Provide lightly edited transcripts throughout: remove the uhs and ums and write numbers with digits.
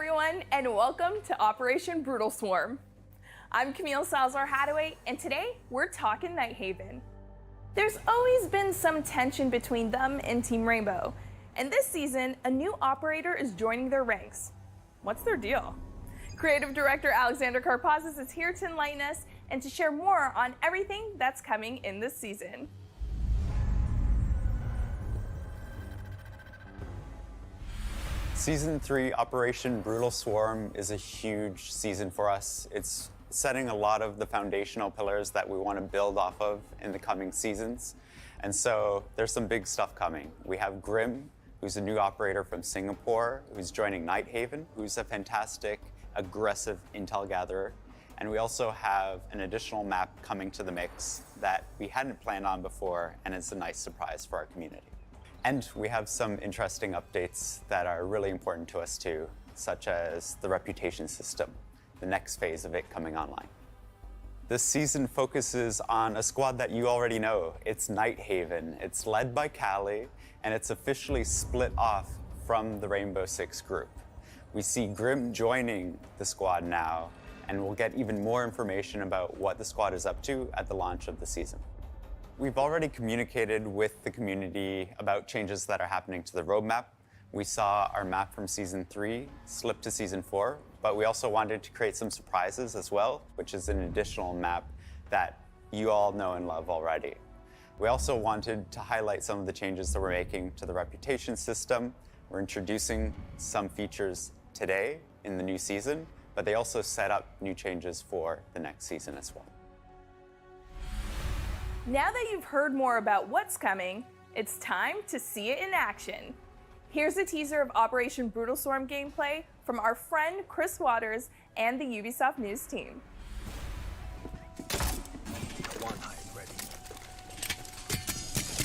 everyone, and welcome to Operation Brutal Swarm. I'm Camille Salazar-Hathaway, and today we're talking Nighthaven. There's always been some tension between them and Team Rainbow, and this season, a new operator is joining their ranks. What's their deal? Creative Director Alexander Karpazis is here to enlighten us and to share more on everything that's coming in this season. Season 3, Operation Brutal Swarm, is a huge season for us. It's setting a lot of the foundational pillars that we want to build off of in the coming seasons. And so there's some big stuff coming. We have Grimm, who's a new operator from Singapore, who's joining Nighthaven, who's a fantastic, aggressive intel gatherer. And we also have an additional map coming to the mix that we hadn't planned on before, and it's a nice surprise for our community. And we have some interesting updates that are really important to us too, such as the reputation system, the next phase of it coming online. This season focuses on a squad that you already know. It's Nighthaven. It's led by Callie, and it's officially split off from the Rainbow Six group. We see Grimm joining the squad now, and we'll get even more information about what the squad is up to at the launch of the season. We've already communicated with the community about changes that are happening to the roadmap. We saw our map from Season 3 slip to Season 4, but we also wanted to create some surprises as well, which is an additional map that you all know and love already. We also wanted to highlight some of the changes that we're making to the reputation system. We're introducing some features today in the new season, but they also set up new changes for the next season as well. Now that you've heard more about what's coming, it's time to see it in action. Here's a teaser of Operation Brutal Swarm gameplay from our friend Chris Waters and the Ubisoft News team. One eye ready.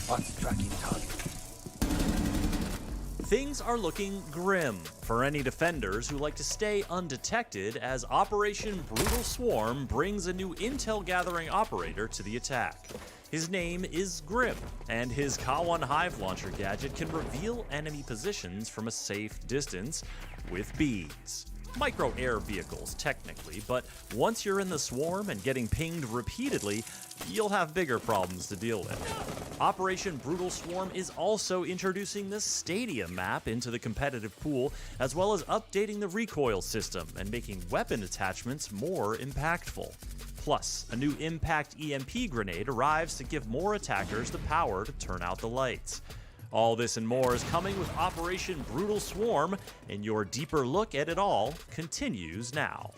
What's tracking target? Things are looking grim for any defenders who like to stay undetected as Operation Brutal Swarm brings a new intel gathering operator to the attack. His name is Grimm, and his K1 Hive launcher gadget can reveal enemy positions from a safe distance with beads. Micro air vehicles, technically, but once you're in the swarm and getting pinged repeatedly, you'll have bigger problems to deal with. Operation Brutal Swarm is also introducing the Stadium map into the competitive pool, as well as updating the Recoil system and making weapon attachments more impactful. Plus, a new Impact EMP grenade arrives to give more attackers the power to turn out the lights. All this and more is coming with Operation Brutal Swarm, and your deeper look at it all continues now.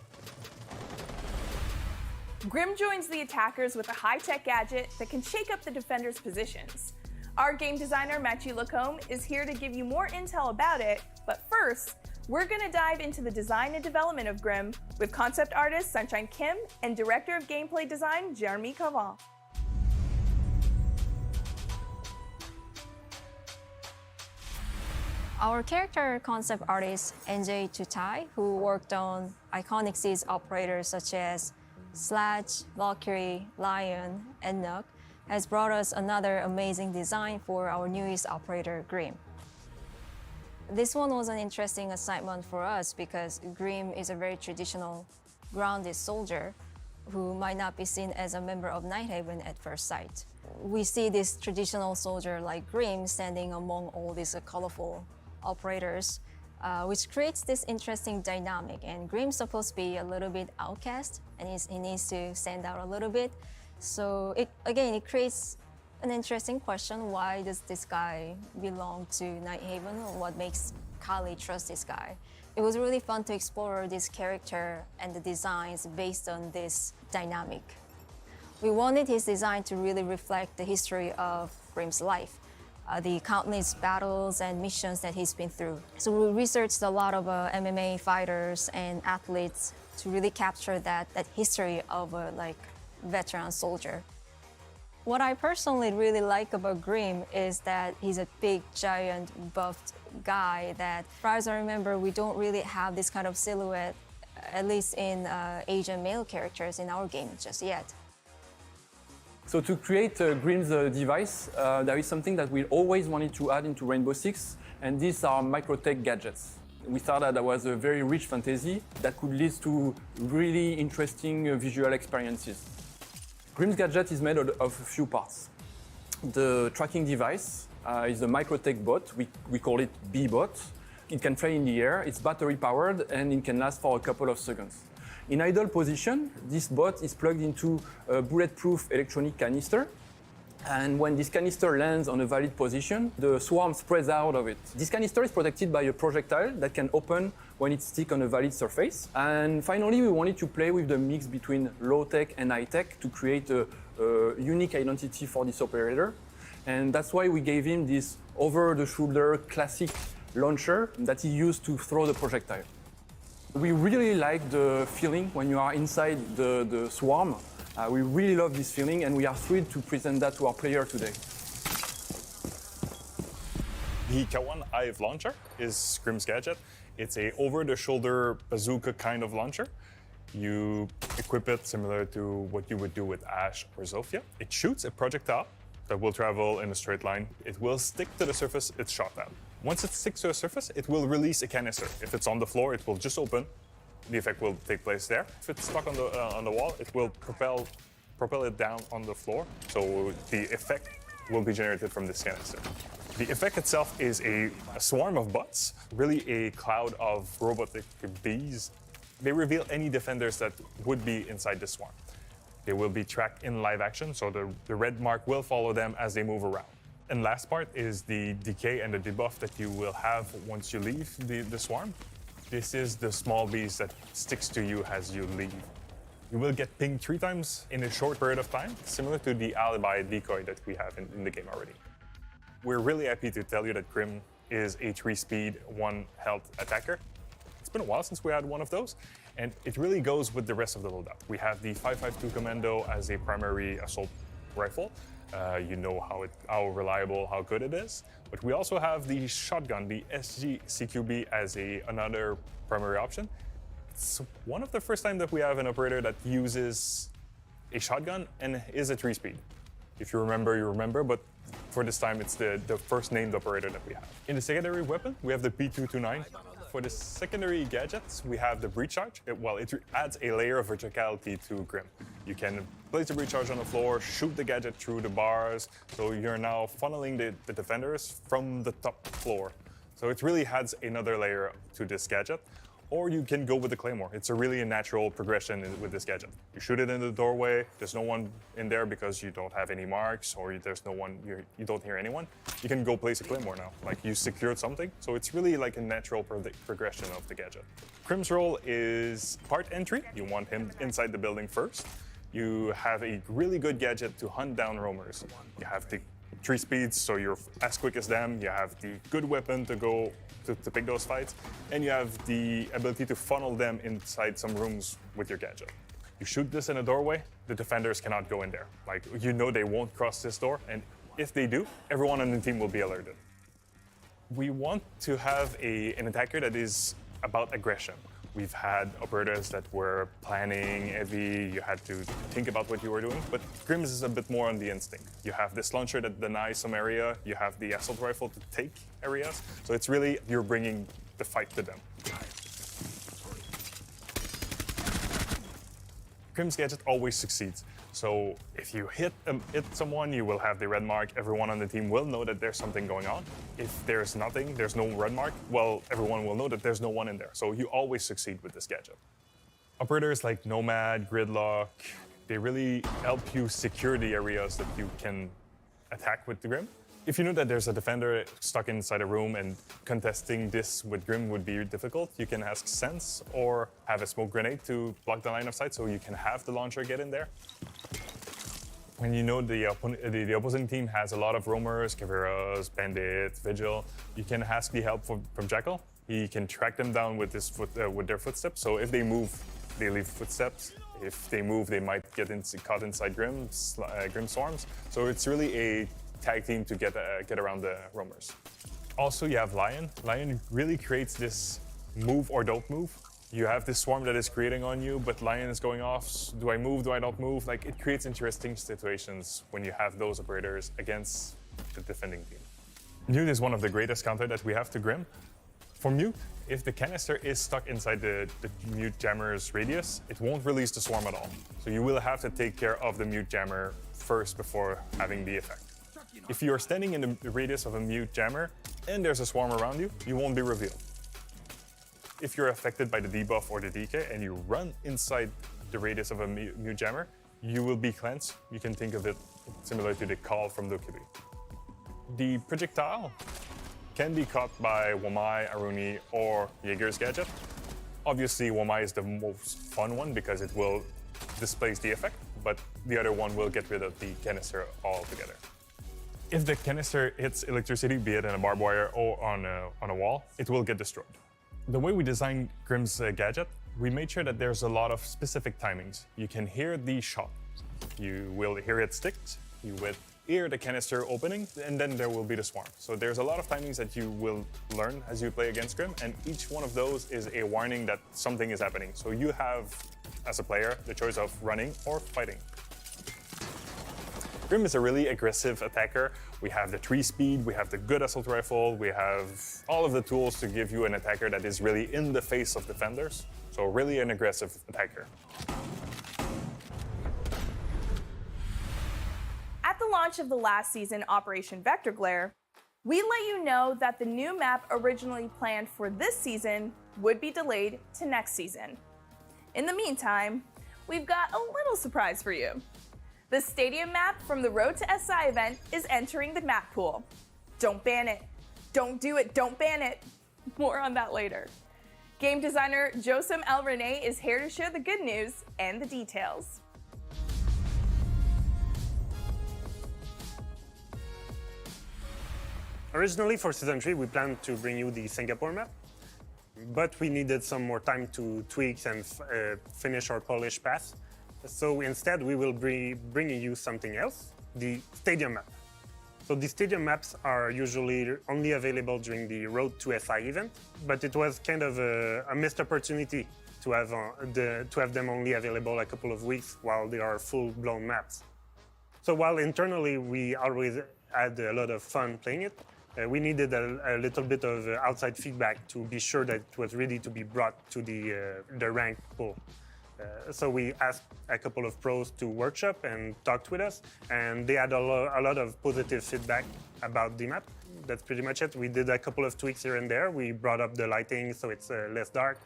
Grimm joins the attackers with a high-tech gadget that can shake up the defenders' positions. Our game designer, Matthew Lacombe, is here to give you more intel about it, but first, we're going to dive into the design and development of Grimm with concept artist Sunshine Kim and director of gameplay design Jeremy Cavan. Our character concept artist NJ Tutai, who worked on iconic Seas operators such as Sledge, Valkyrie, Lion, and Nook, has brought us another amazing design for our newest operator, Grimm. This one was an interesting assignment for us because Grimm is a very traditional, grounded soldier who might not be seen as a member of Nighthaven at first sight. We see this traditional soldier like Grimm standing among all these colorful operators, which creates this interesting dynamic. And Grimm's supposed to be a little bit outcast, and he needs to stand out a little bit. So it creates an interesting question: why does this guy belong to Nighthaven? What makes Callie trust this guy? It was really fun to explore this character and the designs based on this dynamic. We wanted his design to really reflect the history of Grimm's life, the countless battles and missions that he's been through. So we researched a lot of MMA fighters and athletes to really capture that history of a veteran soldier. What I personally really like about Grimm is that he's a big, giant, buffed guy that, as far as I remember, we don't really have this kind of silhouette, at least in Asian male characters in our game just yet. So to create Grimm's device, there is something that we always wanted to add into Rainbow Six, and these are microtech gadgets. We thought that that was a very rich fantasy that could lead to really interesting visual experiences. Grimm's gadget is made of a few parts. The tracking device is a microtech bot. We call it B-bot. It can fly in the air, it's battery powered, and it can last for a couple of seconds. In idle position, this bot is plugged into a bulletproof electronic canister. And when this canister lands on a valid position, the swarm spreads out of it. This canister is protected by a projectile that can open when it's stuck on a valid surface. And finally, we wanted to play with the mix between low-tech and high-tech to create a unique identity for this operator. And that's why we gave him this over-the-shoulder classic launcher that he used to throw the projectile. We really like the feeling when you are inside the swarm. We really love this feeling, and we are thrilled to present that to our player today. The K1 Hive launcher is Grimm's gadget. It's a over-the-shoulder bazooka kind of launcher. You equip it similar to what you would do with Ash or Zofia. It shoots a projectile that will travel in a straight line. It will stick to the surface it's shot at. Once it sticks to a surface, it will release a canister. If it's on the floor, it will just open. The effect will take place there. If it's stuck on the wall, it will propel it down on the floor. So the effect will be generated from this canister. The effect itself is a swarm of bots, really a cloud of robotic bees. They reveal any defenders that would be inside the swarm. They will be tracked in live action, so the red mark will follow them as they move around. And last part is the decay and the debuff that you will have once you leave the swarm. This is the small beast that sticks to you as you leave. You will get pinged 3 times in a short period of time, similar to the alibi decoy that we have in the game already. We're really happy to tell you that Grimm is a 3-speed, 1-health attacker. It's been a while since we had one of those, and it really goes with the rest of the loadout. We have the 5.52 Commando as a primary assault rifle. You know how reliable, how good it is. But we also have the shotgun, the SG CQB, as another primary option. It's one of the first time that we have an operator that uses a shotgun and is a 3-speed. If you remember, you remember, but for this time, it's the first named operator that we have. In the secondary weapon, we have the P229. For the secondary gadgets, we have the breach charge. It adds a layer of verticality to Grimm. You can place the breach charge on the floor, shoot the gadget through the bars, so you're now funneling the defenders from the top floor. So it really adds another layer to this gadget. Or you can go with the Claymore. It's a really natural progression with this gadget. You shoot it in the doorway, there's no one in there because you don't have any marks, or there's no one, you don't hear anyone. You can go place a Claymore now, like you secured something. So it's really like a natural progression of the gadget. Grimm's role is part entry. You want him inside the building first. You have a really good gadget to hunt down roamers. You have the 3 speeds, so you're as quick as them. You have the good weapon to go to pick those fights, and you have the ability to funnel them inside some rooms with your gadget. You shoot this in a doorway, the defenders cannot go in there. Like, you know they won't cross this door, and if they do, everyone on the team will be alerted. We want to have an attacker that is about aggression. We've had operators that were planning heavy, you had to think about what you were doing, but Grimm's is a bit more on the instinct. You have this launcher that denies some area, you have the assault rifle to take areas, so it's really, you're bringing the fight to them. Grimm's gadget always succeeds. So if you hit someone, you will have the red mark. Everyone on the team will know that there's something going on. If there's nothing, there's no red mark, well, everyone will know that there's no one in there. So you always succeed with this gadget. Operators like Nomad, Gridlock, they really help you secure the areas that you can attack with the Grimm. If you know that there's a defender stuck inside a room and contesting this with Grimm would be difficult, you can ask Sense or have a smoke grenade to block the line of sight so you can have the launcher get in there. When you know the opposing team has a lot of roamers, Caveras, Bandit, Vigil, you can ask the help from Jackal. He can track them down with their footsteps. So if they move, they leave footsteps. If they move, they might get caught inside Grimm swarms. So it's really a tag team to get around the roamers. Also, you have Lion. Lion really creates this move or don't move. You have this swarm that is creating on you, but Lion is going off. Do I move? Do I not move? Like, it creates interesting situations when you have those operators against the defending team. Nude is one of the greatest counter that we have to Grimm. For mute, if the canister is stuck inside the mute jammer's radius, it won't release the swarm at all. So you will have to take care of the mute jammer first before having the effect. If you are standing in the radius of a mute jammer and there's a swarm around you, you won't be revealed. If you're affected by the debuff or the decay and you run inside the radius of a mute jammer, you will be cleansed. You can think of it similar to the call from Lucky. The projectile can be caught by Wamai, Aruni, or Jaeger's gadget. Obviously, Wamai is the most fun one because it will displace the effect, but the other one will get rid of the canister altogether. If the canister hits electricity, be it in a barbed wire or on a wall, it will get destroyed. The way we designed Grimm's gadget, we made sure that there's a lot of specific timings. You can hear the shot. You will hear it stick. You will hear the canister opening, and then there will be the swarm. So there's a lot of timings that you will learn as you play against Grimm, and each one of those is a warning that something is happening. So you have, as a player, the choice of running or fighting. Grimm is a really aggressive attacker. We have the 3-speed, we have the good assault rifle, we have all of the tools to give you an attacker that is really in the face of defenders. So really an aggressive attacker. At the launch of the last season, Operation Vector Glare, we let you know that the new map originally planned for this season would be delayed to next season. In the meantime, we've got a little surprise for you. The stadium map from the Road to SI event is entering the map pool. Don't ban it. Don't do it. Don't ban it. More on that later. Game designer Josem El Rene is here to share the good news and the details. Originally for Season 3, we planned to bring you the Singapore map, but we needed some more time to tweak and finish our polished path. So instead, we will be bringing you something else, the stadium map. So the stadium maps are usually only available during the Road to SI event, but it was kind of a missed opportunity to have them only available a couple of weeks while they are full-blown maps. So while internally we always had a lot of fun playing it, we needed a little bit of outside feedback to be sure that it was ready to be brought to the ranked pool. So we asked a couple of pros to workshop and talked with us, and they had a lot of positive feedback about the map. That's pretty much it. We did a couple of tweaks here and there. We brought up the lighting so it's less dark,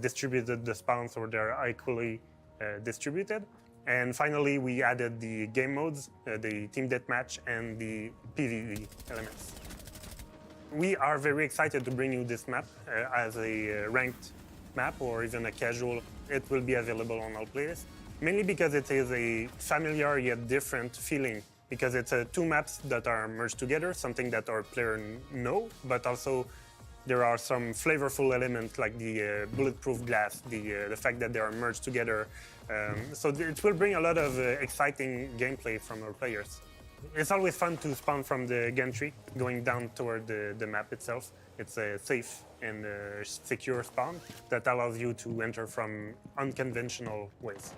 distributed the spawns so they're equally distributed. And finally, we added the game modes, the team deathmatch, and the PvE elements. We are very excited to bring you this map as a ranked map or even a casual. It will be available on all playlists, mainly because it is a familiar yet different feeling, because it's two maps that are merged together, something that our players know, but also there are some flavorful elements like the bulletproof glass, the fact that they are merged together. So it will bring a lot of exciting gameplay from our players. It's always fun to spawn from the gantry, going down toward the map itself. It's a safe and secure spawn that allows you to enter from unconventional ways.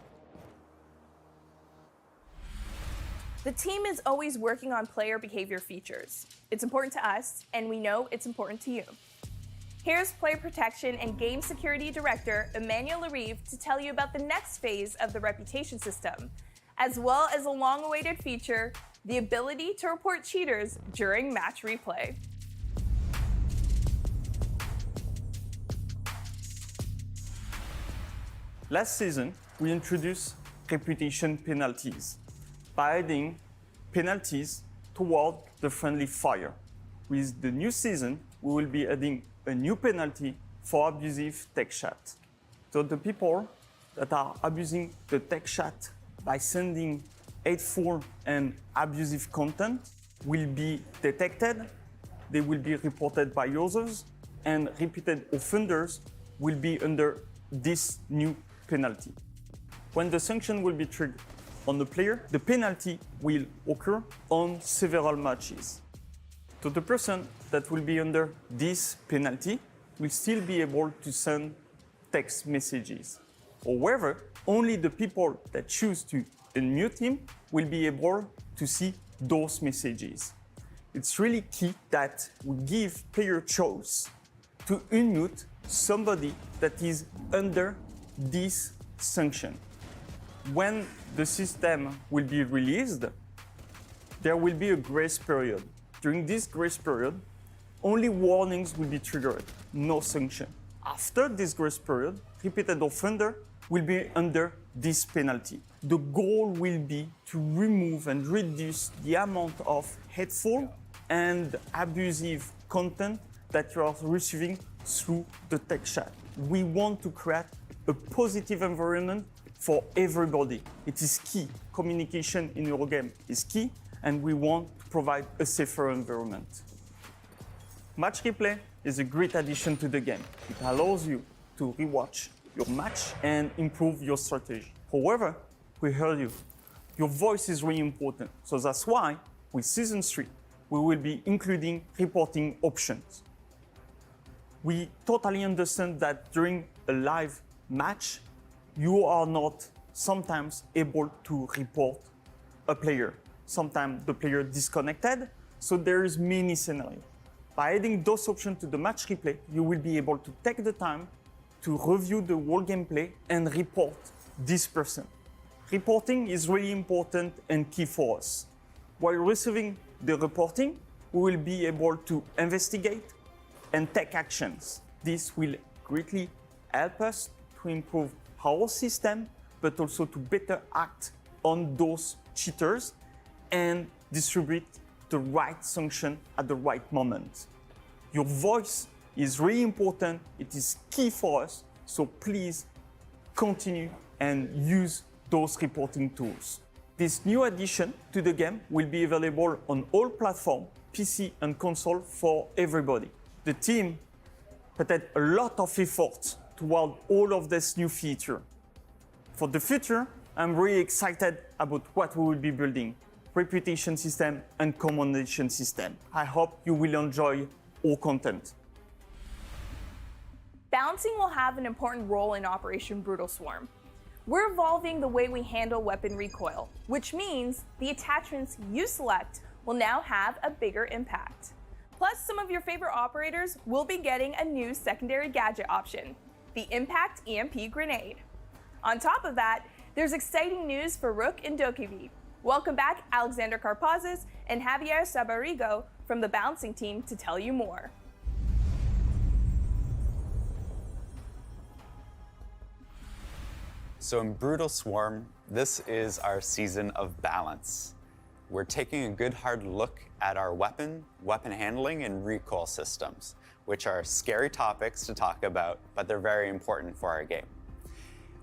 The team is always working on player behavior features. It's important to us, and we know it's important to you. Here's Player Protection and Game Security Director Emmanuel Larive to tell you about the next phase of the reputation system, as well as a long-awaited feature, the ability to report cheaters during match replay. Last season, we introduced reputation penalties by adding penalties toward the friendly fire. With the new season, we will be adding a new penalty for abusive tech chat. So the people that are abusing the tech chat by sending hateful and abusive content will be detected, they will be reported by users, and repeated offenders will be under this new penalty. When the sanction will be triggered on the player, the penalty will occur on several matches. So the person that will be under this penalty will still be able to send text messages. However, only the people that choose to unmute him will be able to see those messages. It's really key that we give player choice to unmute somebody that is under this sanction. When the system will be released, there will be a grace period. During this grace period, only warnings will be triggered, no sanction. After this grace period, repeated offender will be under this penalty. The goal will be to remove and reduce the amount of hateful and abusive content that you are receiving through the tech chat. We want to create a positive environment for everybody. It is key. Communication in your game is key, and we want to provide a safer environment. Match replay is a great addition to the game. It allows you to rewatch your match and improve your strategy. However, we heard you. Your voice is really important. So that's why with Season 3, we will be including reporting options. We totally understand that during a live match, you are not sometimes able to report a player. Sometimes the player disconnected, so there is many scenarios. By adding those options to the match replay, you will be able to take the time to review the whole gameplay and report this person. Reporting is really important and key for us. While receiving the reporting, we will be able to investigate and take actions. This will greatly help us to improve our system, but also to better act on those cheaters and distribute the right sanction at the right moment. Your voice is really important. It is key for us. So please continue and use those reporting tools. This new addition to the game will be available on all platforms, PC and console, for everybody. The team put a lot of effort toward all of this new feature. For the future, I'm really excited about what we will be building. Reputation system and commendation system. I hope you will enjoy our content. Balancing will have an important role in Operation Brutal Swarm. We're evolving the way we handle weapon recoil, which means the attachments you select will now have a bigger impact. Plus, some of your favorite operators will be getting a new secondary gadget option, the Impact EMP grenade. On top of that, there's exciting news for Rook and Dokivi. Welcome back Alexander Karpazis and Javier Sabarigo from the balancing team to tell you more. So in Brutal Swarm, this is our season of balance. We're taking a good hard look at our weapon handling, and recoil systems, which are scary topics to talk about, but they're very important for our game.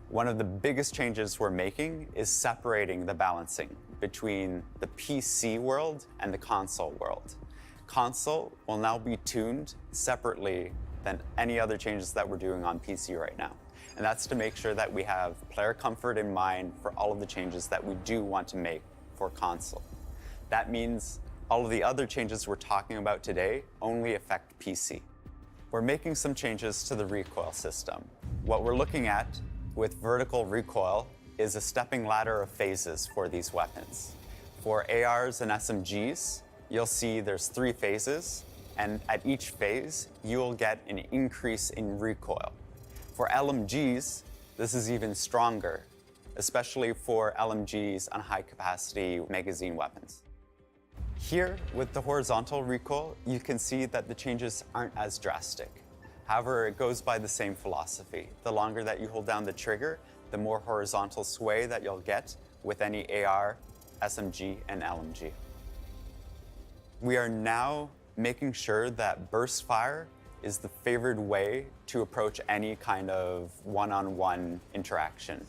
One of the biggest changes we're making is separating the balancing between the PC world and the console world. Console will now be tuned separately than any other changes that we're doing on PC right now. And that's to make sure that we have player comfort in mind for all of the changes that we do want to make for console. That means all of the other changes we're talking about today only affect PC. We're making some changes to the recoil system. What we're looking at with vertical recoil is a stepping ladder of phases for these weapons. For ARs and SMGs, you'll see there's 3 phases, and at each phase, you'll get an increase in recoil. For LMGs, this is even stronger, especially for LMGs on high-capacity magazine weapons. Here, with the horizontal recoil, you can see that the changes aren't as drastic. However, it goes by the same philosophy. The longer that you hold down the trigger, the more horizontal sway that you'll get with any AR, SMG, and LMG. We are now making sure that burst fire is the favored way to approach any kind of one-on-one interaction.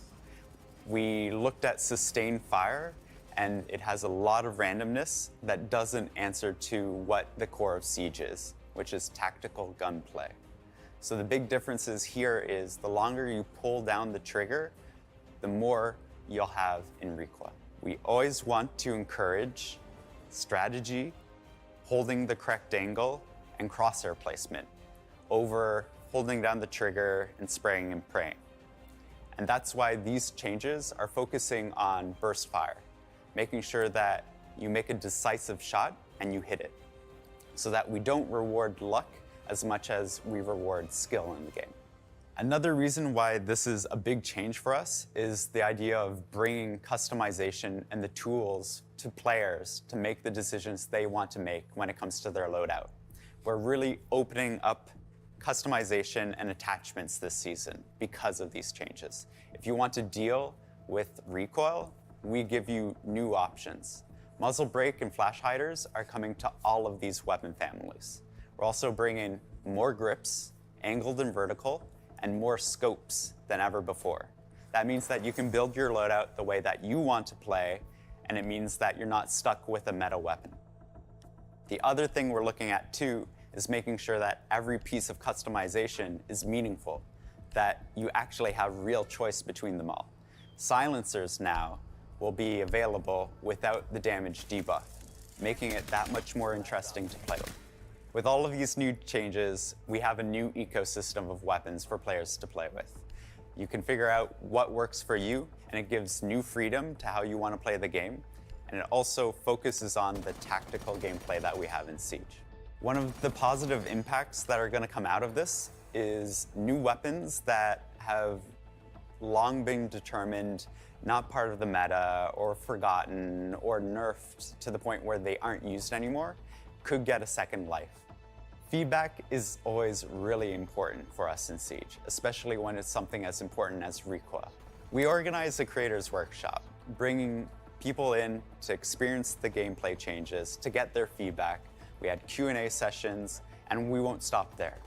We looked at sustained fire, and it has a lot of randomness that doesn't answer to what the core of Siege is, which is tactical gunplay. So the big differences here is the longer you pull down the trigger, the more you'll have in recoil. We always want to encourage strategy, holding the correct angle, and crosshair placement over holding down the trigger and spraying and praying. And that's why these changes are focusing on burst fire, making sure that you make a decisive shot and you hit it, so that we don't reward luck as much as we reward skill in the game. Another reason why this is a big change for us is the idea of bringing customization and the tools to players to make the decisions they want to make when it comes to their loadout. We're really opening up customization and attachments this season because of these changes. If you want to deal with recoil, we give you new options. Muzzle brake and flash hiders are coming to all of these weapon families. We're also bringing more grips, angled and vertical, and more scopes than ever before. That means that you can build your loadout the way that you want to play, and it means that you're not stuck with a meta weapon. The other thing we're looking at too is making sure that every piece of customization is meaningful, that you actually have real choice between them all. Silencers now will be available without the damage debuff, making it that much more interesting to play with. With all of these new changes, we have a new ecosystem of weapons for players to play with. You can figure out what works for you, and it gives new freedom to how you want to play the game, and it also focuses on the tactical gameplay that we have in Siege. One of the positive impacts that are going to come out of this is new weapons that have long been determined not part of the meta or forgotten or nerfed to the point where they aren't used anymore could get a second life. Feedback is always really important for us in Siege, especially when it's something as important as recoil. We organize a creators workshop, bringing people in to experience the gameplay changes, to get their feedback. We had Q&A sessions, and we won't stop there.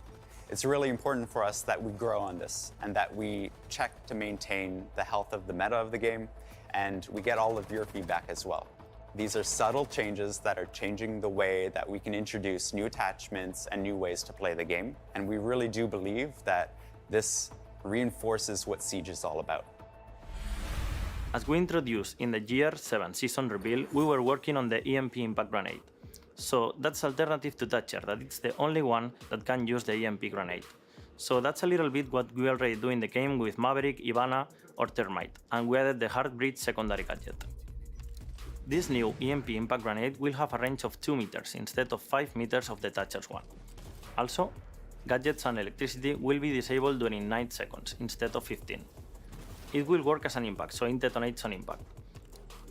It's really important for us that we grow on this and that we check to maintain the health of the meta of the game, and we get all of your feedback as well. These are subtle changes that are changing the way that we can introduce new attachments and new ways to play the game, and we really do believe that this reinforces what Siege is all about. As we introduced in the Year 7 season reveal, we were working on the EMP impact grenade. So that's alternative to Thatcher, that it's the only one that can use the EMP grenade. So that's a little bit what we already do in the game with Maverick, Ivana or Termite, and we added the Heartbreed secondary gadget. This new EMP impact grenade will have a range of 2 meters instead of 5 meters of the Thatcher's one. Also, gadgets and electricity will be disabled during 9 seconds instead of 15. It will work as an impact, so it detonates on impact.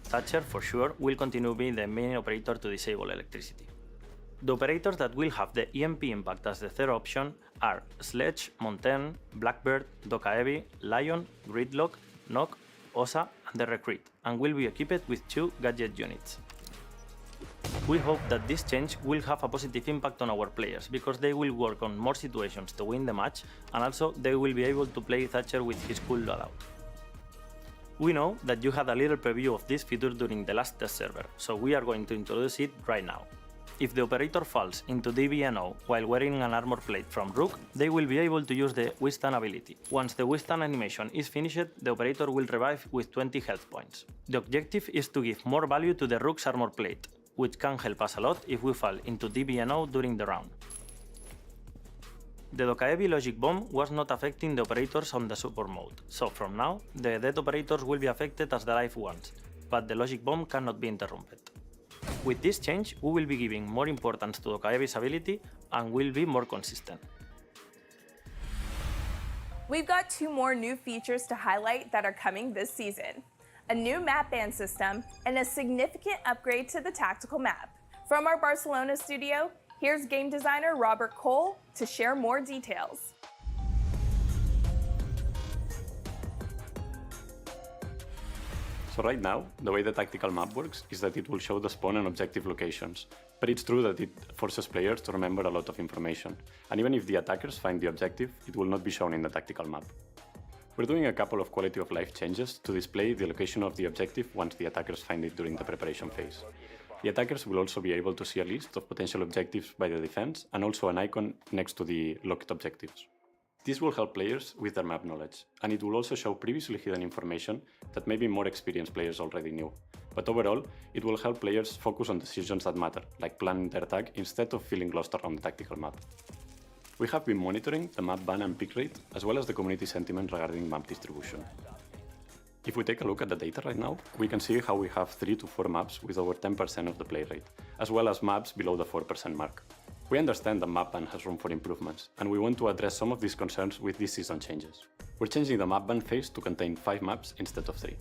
Thatcher, for sure, will continue being the main operator to disable electricity. The operators that will have the EMP impact as the third option are Sledge, Montaigne, Blackbird, Dokaebi, Lion, Gridlock, Knock, Osa, and the Recruit, and will be equipped with 2 gadget units. We hope that this change will have a positive impact on our players, because they will work on more situations to win the match, and also they will be able to play Thatcher with his cool loadout. We know that you had a little preview of this feature during the last test server, so we are going to introduce it right now. If the operator falls into DBNO while wearing an armor plate from Rook, they will be able to use the Withstand ability. Once the Withstand animation is finished, the operator will revive with 20 health points. The objective is to give more value to the Rook's armor plate, which can help us a lot if we fall into DBNO during the round. The Dokaebi logic bomb was not affecting the operators on the support mode, so from now, the dead operators will be affected as the live ones, but the logic bomb cannot be interrupted. With this change, we will be giving more importance to Dokaebi's ability and will be more consistent. We've got 2 more new features to highlight that are coming this season. A new map ban system and a significant upgrade to the tactical map. From our Barcelona studio, here's game designer Robert Cole to share more details. So right now, the way the tactical map works is that it will show the spawn and objective locations, but it's true that it forces players to remember a lot of information, and even if the attackers find the objective, it will not be shown in the tactical map. We're doing a couple of quality of life changes to display the location of the objective once the attackers find it during the preparation phase. The attackers will also be able to see a list of potential objectives by the defense and also an icon next to the locked objectives. This will help players with their map knowledge, and it will also show previously hidden information that maybe more experienced players already knew. But overall, it will help players focus on decisions that matter, like planning their attack instead of feeling lost around the tactical map. We have been monitoring the map ban and pick rate, as well as the community sentiment regarding map distribution. If we take a look at the data right now, we can see how we have 3 to 4 maps with over 10% of the play rate, as well as maps below the 4% mark. We understand the map ban has room for improvements, and we want to address some of these concerns with this season changes. We're changing the map ban phase to contain 5 maps instead of 3.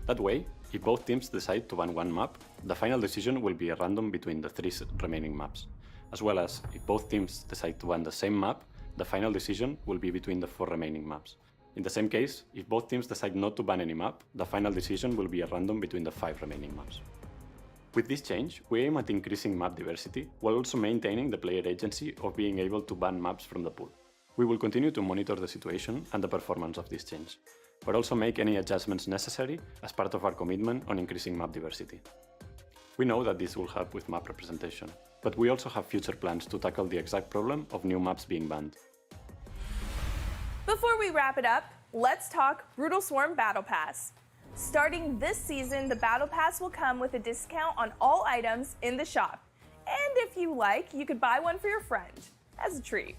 That way, if both teams decide to ban one map, the final decision will be a random between the 3 remaining maps. As well as, if both teams decide to ban the same map, the final decision will be between the 4 remaining maps. In the same case, if both teams decide not to ban any map, the final decision will be a random between the 5 remaining maps. With this change, we aim at increasing map diversity, while also maintaining the player agency of being able to ban maps from the pool. We will continue to monitor the situation and the performance of this change, but also make any adjustments necessary as part of our commitment on increasing map diversity. We know that this will help with map representation, but we also have future plans to tackle the exact problem of new maps being banned. Before we wrap it up, let's talk Brutal Swarm Battle Pass. Starting this season, the Battle Pass will come with a discount on all items in the shop. And if you like, you could buy one for your friend as a treat.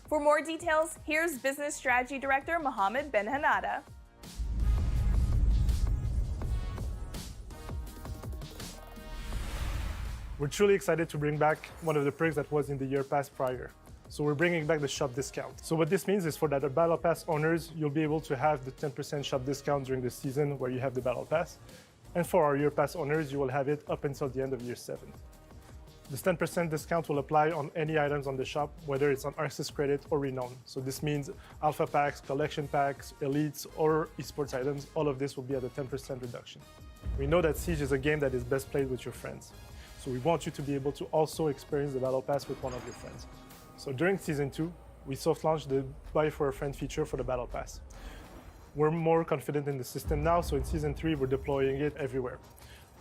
For more details, here's Business Strategy Director Mohammed Ben Hanada. We're truly excited to bring back one of the perks that was in the year pass prior. So we're bringing back the shop discount. So what this means is for the Battle Pass owners, you'll be able to have the 10% shop discount during the season where you have the Battle Pass. And for our year pass owners, you will have it up until the end of year 7. This 10% discount will apply on any items on the shop, whether it's on Arxis Credit or Renown. So this means Alpha Packs, Collection Packs, Elites, or Esports items. All of this will be at a 10% reduction. We know that Siege is a game that is best played with your friends. So we want you to be able to also experience the Battle Pass with one of your friends. So during Season 2, we soft-launched the Buy for a Friend feature for the Battle Pass. We're more confident in the system now, so in Season 3, we're deploying it everywhere.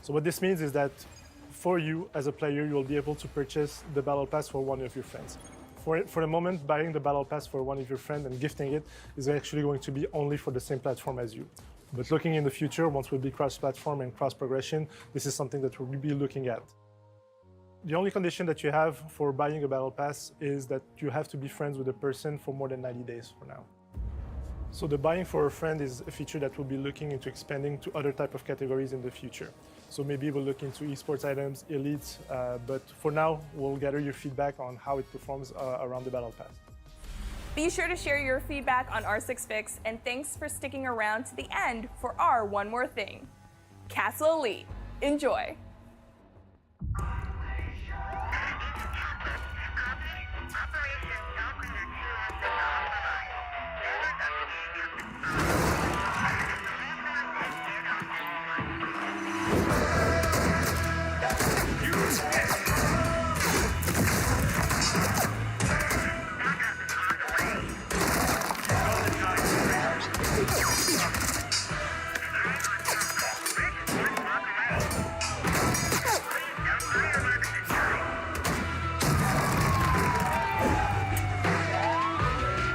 So what this means is that for you, as a player, you'll be able to purchase the Battle Pass for one of your friends. For the moment, buying the Battle Pass for one of your friends and gifting it is actually going to be only for the same platform as you. But looking in the future, once we'll be cross-platform and cross-progression, this is something that we'll be looking at. The only condition that you have for buying a Battle Pass is that you have to be friends with a person for more than 90 days for now. So the buying for a friend is a feature that we'll be looking into expanding to other type of categories in the future. So maybe we'll look into esports items, elites, but for now, we'll gather your feedback on how it performs around the Battle Pass. Be sure to share your feedback on R6 Fix, and thanks for sticking around to the end for our One More Thing. Castle Elite. Enjoy.